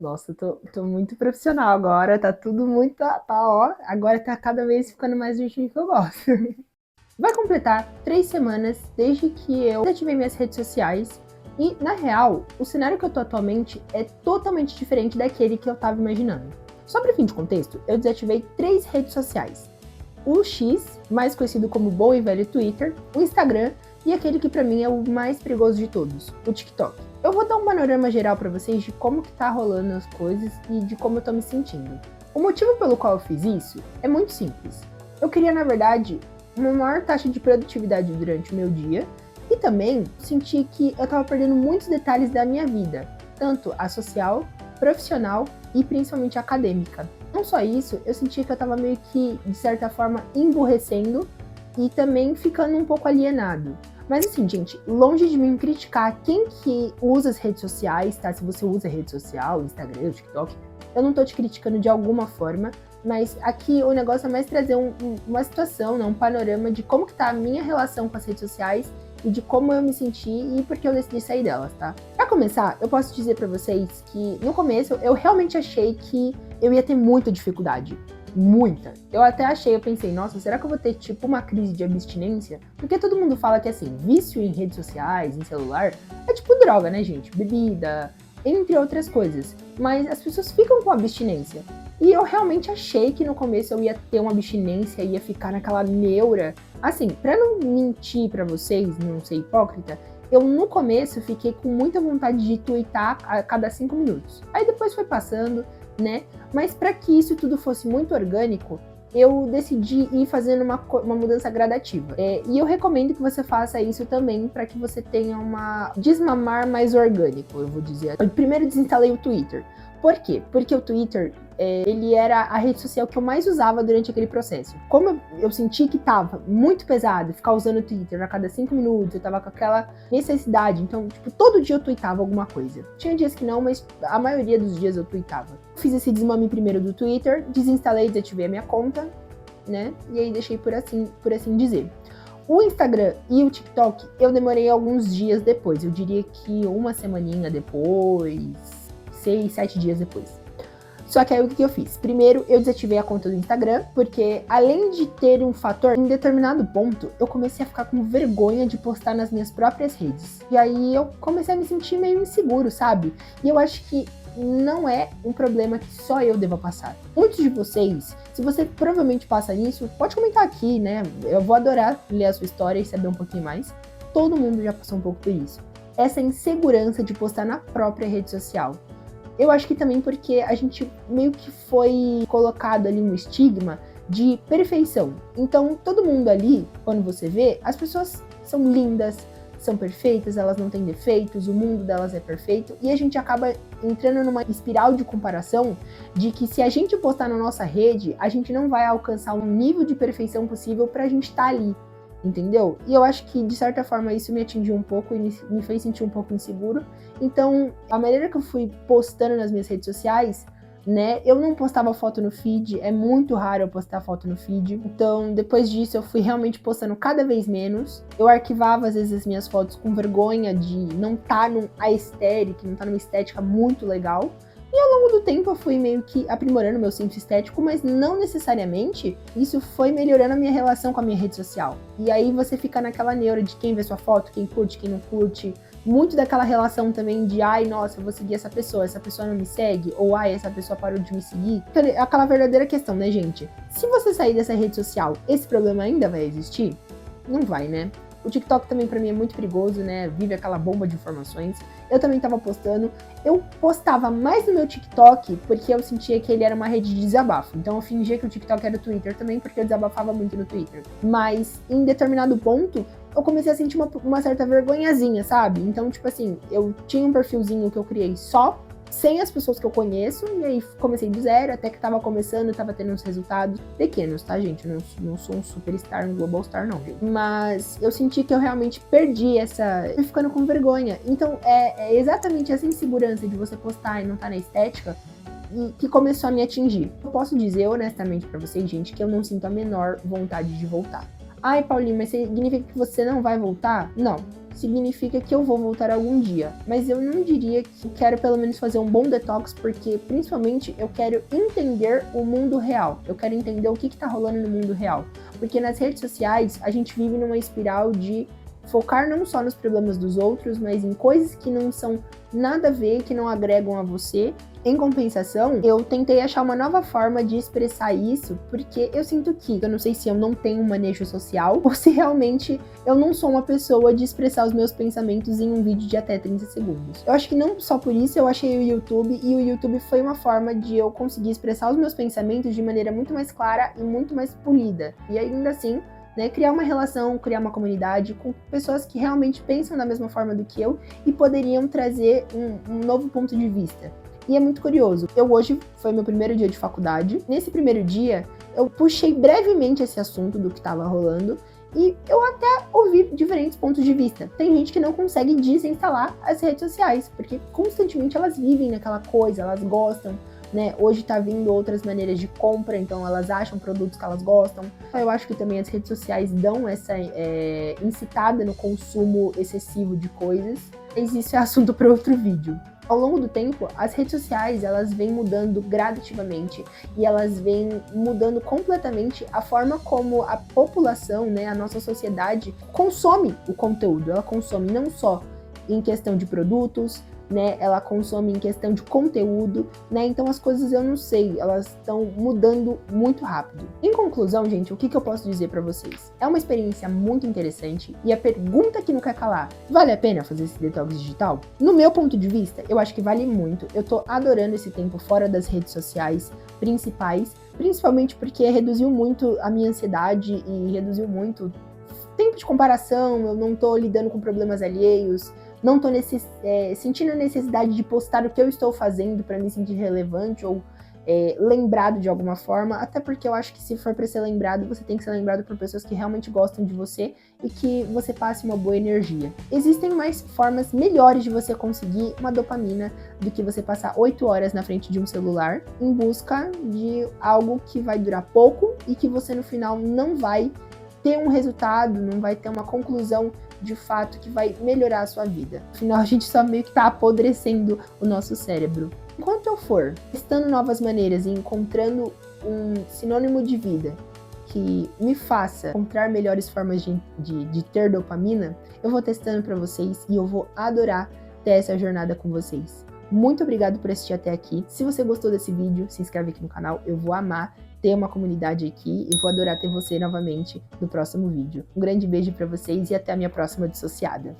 Nossa, tô muito profissional agora, tá tudo muito, ó, agora tá cada vez ficando mais do jeitinho que eu gosto. Vai completar 3 semanas desde que eu desativei minhas redes sociais e, na real, o cenário que eu tô atualmente é totalmente diferente daquele que eu tava imaginando. Só para fim de contexto, eu desativei 3 redes sociais. O X, mais conhecido como bom e velho Twitter, o Instagram e aquele que pra mim é o mais perigoso de todos, o TikTok. Eu vou dar um panorama geral pra vocês de como que tá rolando as coisas e de como eu tô me sentindo. O motivo pelo qual eu fiz isso é muito simples. Eu queria, na verdade, uma maior taxa de produtividade durante o meu dia e também senti que eu tava perdendo muitos detalhes da minha vida, tanto a social, profissional e principalmente acadêmica. Não só isso, eu sentia que eu tava meio que, de certa forma, emburrecendo e também ficando um pouco alienado. Mas assim, gente, longe de mim criticar quem que usa as redes sociais, tá? Se você usa rede social, Instagram, TikTok, eu não tô te criticando de alguma forma, mas aqui o negócio é mais trazer uma situação, né, um panorama de como que tá a minha relação com as redes sociais e de como eu me senti e por que eu decidi sair delas, tá? Pra começar, eu posso dizer pra vocês que no começo eu realmente achei que eu ia ter muita dificuldade. Muita. Eu até achei, eu pensei, nossa, será que eu vou ter tipo uma crise de abstinência? Porque todo mundo fala que assim, vício em redes sociais, em celular, é tipo droga, né, gente? Bebida, entre outras coisas. Mas as pessoas ficam com abstinência. E eu realmente achei que no começo eu ia ter uma abstinência, ia ficar naquela neura. Assim, pra não mentir pra vocês, não ser hipócrita, eu no começo fiquei com muita vontade de twittar a cada 5 minutos. Aí depois foi passando, né? Mas para que isso tudo fosse muito orgânico, eu decidi ir fazendo uma mudança gradativa. E eu recomendo que você faça isso também para que você tenha uma desmamar mais orgânico, eu vou dizer. Eu primeiro desinstalei o Twitter. Por quê? Porque o Twitter, ele era a rede social que eu mais usava durante aquele processo. Como eu senti que tava muito pesado ficar usando o Twitter a cada 5 minutos, eu tava com aquela necessidade, então, tipo, todo dia eu tweetava alguma coisa. Tinha dias que não, mas a maioria dos dias eu tweetava. Fiz esse desmame primeiro do Twitter, desinstalei e desativei a minha conta, né? E aí deixei por assim dizer. O Instagram e o TikTok eu demorei alguns dias depois, eu diria que uma semaninha depois, 6, 7 dias depois. Só que aí o que eu fiz? Primeiro, eu desativei a conta do Instagram, porque além de ter um fator, em determinado ponto, eu comecei a ficar com vergonha de postar nas minhas próprias redes. E aí eu comecei a me sentir meio inseguro, sabe? E eu acho que não é um problema que só eu deva passar. Muitos de vocês, se você provavelmente passa nisso, pode comentar aqui, né? Eu vou adorar ler a sua história e saber um pouquinho mais. Todo mundo já passou um pouco por isso. Essa insegurança de postar na própria rede social. Eu acho que também porque a gente meio que foi colocado ali um estigma de perfeição. Então, todo mundo ali, quando você vê, as pessoas são lindas, são perfeitas, elas não têm defeitos, o mundo delas é perfeito, e a gente acaba entrando numa espiral de comparação de que se a gente postar na nossa rede, a gente não vai alcançar um nível de perfeição possível pra gente estar ali. Entendeu? E eu acho que, de certa forma, isso me atingiu um pouco e me fez sentir um pouco inseguro. Então, a maneira que eu fui postando nas minhas redes sociais, né? Eu não postava foto no feed, é muito raro eu postar foto no feed. Então, depois disso, eu fui realmente postando cada vez menos. Eu arquivava, às vezes, as minhas fotos com vergonha de não estar num aesthetic, não estar numa estética muito legal. E ao longo do tempo eu fui meio que aprimorando meu senso estético, mas não necessariamente isso foi melhorando a minha relação com a minha rede social. E aí você fica naquela neura de quem vê sua foto, quem curte, quem não curte. Muito daquela relação também de, ai, nossa, eu vou seguir essa pessoa não me segue, ou ai, essa pessoa parou de me seguir. Aquela verdadeira questão, né, gente? Se você sair dessa rede social, esse problema ainda vai existir? Não vai, né? O TikTok também pra mim é muito perigoso, né? Vive aquela bomba de informações. Eu também tava postando. Eu postava mais no meu TikTok porque eu sentia que ele era uma rede de desabafo. Então eu fingia que o TikTok era o Twitter também porque eu desabafava muito no Twitter. Mas em determinado ponto, eu comecei a sentir uma certa vergonhazinha, sabe? Então, tipo assim, eu tinha um perfilzinho que eu criei só sem as pessoas que eu conheço, e aí comecei do zero, até que tava começando, tava tendo uns resultados pequenos, tá, gente? Eu não sou um superstar, um global star, não, gente. Mas eu senti que eu realmente perdi eu fui ficando com vergonha. Então, é exatamente essa insegurança de você postar e não tá na estética e que começou a me atingir. Eu posso dizer honestamente pra vocês, gente, que eu não sinto a menor vontade de voltar. Ai, Paulinho, mas significa que você não vai voltar? Não. significa que eu vou voltar algum dia. Mas eu não diria que eu quero pelo menos fazer um bom detox, porque principalmente eu quero entender o mundo real. Eu quero entender o que tá rolando no mundo real. Porque nas redes sociais a gente vive numa espiral de focar não só nos problemas dos outros, mas em coisas que não são nada a ver, que não agregam a você. Em compensação, eu tentei achar uma nova forma de expressar isso, porque eu sinto que, eu não sei se eu não tenho um manejo social, ou se realmente eu não sou uma pessoa de expressar os meus pensamentos em um vídeo de até 30 segundos. Eu acho que não só por isso eu achei o YouTube, e o YouTube foi uma forma de eu conseguir expressar os meus pensamentos de maneira muito mais clara e muito mais polida. E ainda assim, né, criar uma relação, criar uma comunidade com pessoas que realmente pensam da mesma forma do que eu e poderiam trazer um novo ponto de vista. E é muito curioso. Hoje foi meu primeiro dia de faculdade. Nesse primeiro dia, eu puxei brevemente esse assunto do que estava rolando e eu até ouvi diferentes pontos de vista. Tem gente que não consegue desinstalar as redes sociais, porque constantemente elas vivem naquela coisa, elas gostam, né? Hoje tá vindo outras maneiras de compra, então elas acham produtos que elas gostam. Eu acho que também as redes sociais dão essa incitada no consumo excessivo de coisas. Mas isso é assunto para outro vídeo. Ao longo do tempo, as redes sociais, elas vêm mudando gradativamente e elas vêm mudando completamente a forma como a população, né, a nossa sociedade consome o conteúdo. Ela consome não só em questão de produtos, né, ela consome em questão de conteúdo, né, então as coisas eu não sei, elas estão mudando muito rápido. Em conclusão, gente, o que eu posso dizer pra vocês? É uma experiência muito interessante e a pergunta que não quer calar, vale a pena fazer esse detox digital? No meu ponto de vista, eu acho que vale muito. Eu tô adorando esse tempo fora das redes sociais principais, principalmente porque reduziu muito a minha ansiedade e reduziu muito o tempo de comparação, eu não tô lidando com problemas alheios, não tô sentindo a necessidade de postar o que eu estou fazendo para me sentir relevante ou lembrado de alguma forma, até porque eu acho que se for para ser lembrado, você tem que ser lembrado por pessoas que realmente gostam de você e que você passe uma boa energia. Existem mais formas melhores de você conseguir uma dopamina do que você passar 8 horas na frente de um celular em busca de algo que vai durar pouco e que você no final não vai ter um resultado, não vai ter uma conclusão de fato que vai melhorar a sua vida. Afinal, a gente só meio que tá apodrecendo o nosso cérebro. Enquanto eu for testando novas maneiras e encontrando um sinônimo de vida que me faça encontrar melhores formas de ter dopamina, eu vou testando para vocês e eu vou adorar ter essa jornada com vocês. Muito obrigado por assistir até aqui. Se você gostou desse vídeo, se inscreve aqui no canal, eu vou amar ter uma comunidade aqui e vou adorar ter você novamente no próximo vídeo. Um grande beijo para vocês e até a minha próxima dissociada.